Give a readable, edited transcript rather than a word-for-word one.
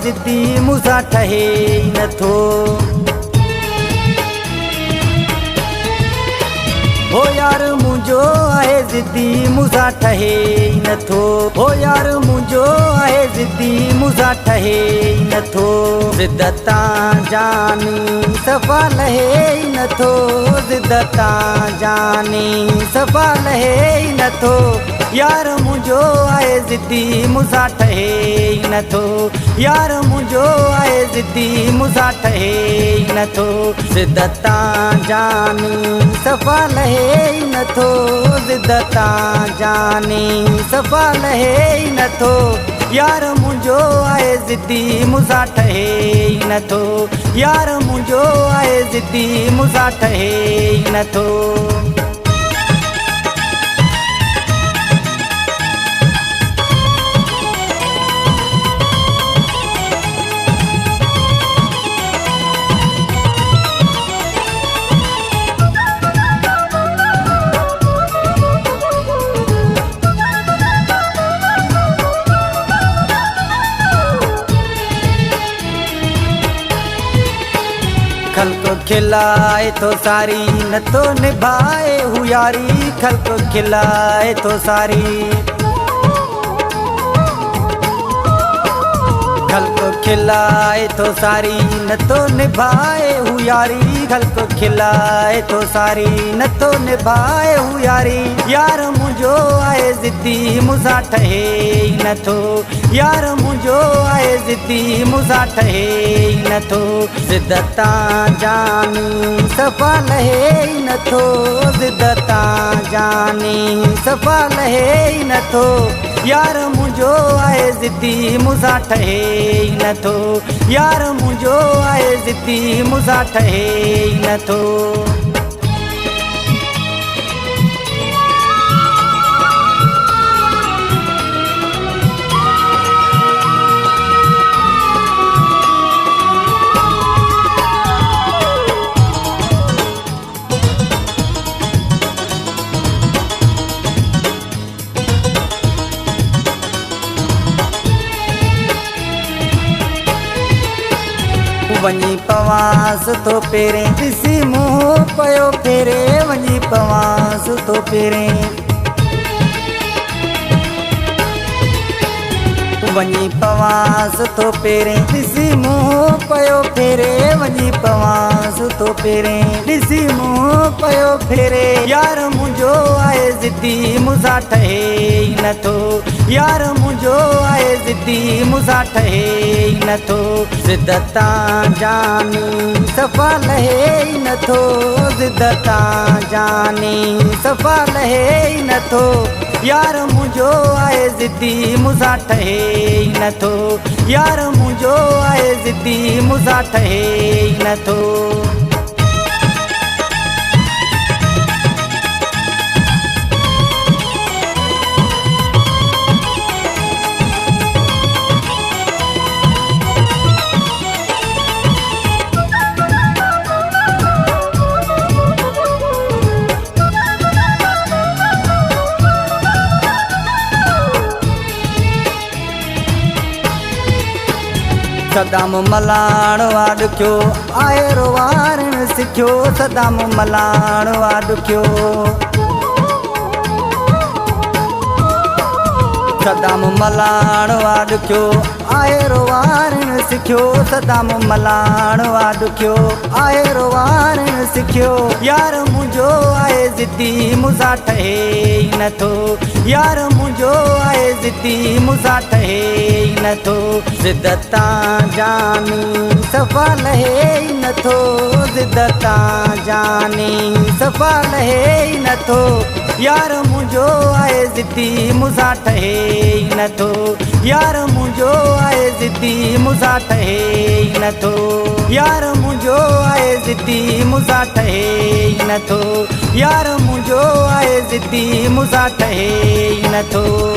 ज़िद्दी मूंसां ठहे ई नथो। हो यार मुंहिंजो आहे ज़िद्दी मूंसां ठहे ई नथो। हो यार मुंहिंजो आहे ज़िद्दी मूंसां ठहे ई नथो। ज़िद्दतां जानी सफ़ा लहे ई नथो। ज़िद्दतां जानी सफ़ा लहे ई नथो। यार मुंहिंजो आहे ज़िद्दी मूंसां ठहे ई नथो। यार मुंहिंजो आहे ज़िद्दी मूंसां ठहे ई नथो। ज़िद्दतां जानी सफ़ा लहे ई नथो। ज़िद्दतां जानी सफ़ा लहे ई नथो। यार मुंहिंजो आहे ज़िद्दी मूंसां ठहे ई नथो। यार मुंहिंजो आहे ज़िद्दी मूंसां ठहे ई नथो। खल्क खिलाए तो सारी नथो निभाए हू यारी। खल्क खिलाए तो सारी। खल्क खिलाए तो सारी नथो निभाए हू यारी। खल्क खिलाए तो सारी नथो निभाए हू यारी। यार मुंहिंजो आहे ज़िद्दी मूंसां ठहे ई नथो। यार मुंहिंजो आहे ज़िद्दी मूंसां ठहे ई नथो। ज़िद्दतां जानी सफ़ा लहे ई नथो। ज़िद्दतां जानी सफ़ा लहे ई नथो। यार मुंहिंजो आहे ज़िद्दी मूंसां ठहे ई नथो। यार मुंहिंजो आहे ज़िद्दी मूंसां ठहे ई नथो। वञी पवांस तो पेरे ॾिसी मुंहुं पयो फेरे। वञी पवांस तो पेरे। वञी पवांस तो पेरे ॾिसी मुंहुं पयो फेरे। वञी पवांस तो पेरे ॾिसी मुंहुं पयो फेरे। यार मुंहिंजो आहे ज़िद्दी मूंसां ठहे ई नथो। यार मुंहिंजो आहे ज़िद्दी मूंसां ठहे ई नथो। ज़िद्दतां जानी सफ़ा लहे ई नथो। ज़िद्दतां जानी सफ़ा लहे ई नथो। यार मुंहिंजो आहे ज़िद्दी मूंसां ठहे ई नथो। यार मुंहिंजो आहे ज़िद्दी मूंसां ठहे ई नथो। सदाम मलाण वाॾुखियो आहिरो वारण सिखियो। सदाम मलाण वाॾुखियो। सदाम मलाण वाॾुखियो आहिरो वारण सिखियो। सदाम मलाण वाॾुखियो आहिरो वारण सिखियो। यार मुंहिंजो आहे ज़िद्दी मूंसां ठहे ई नथो। यार मुंहिंजो आहे ज़िद्दी मूंसां ठहे ई नथो। ज़िद्दतां जानी सफ़ा लहे ई नथो। ज़िद्दतां जानी सफ़ा लहे ई नथो। यार मुंहिंजो आहे ज़िद्दी मूंसां ठहे ई नथो। यार मुंहिंजो आहे ज़िद्दी मूंसां ठहे ई नथो। यार मुंहिंजो आहे ज़िद्दी मूंसां ठहे ई नथो। यार मुंहिंजो आहे ज़िद्दी मूंसां ठहे ई नथो।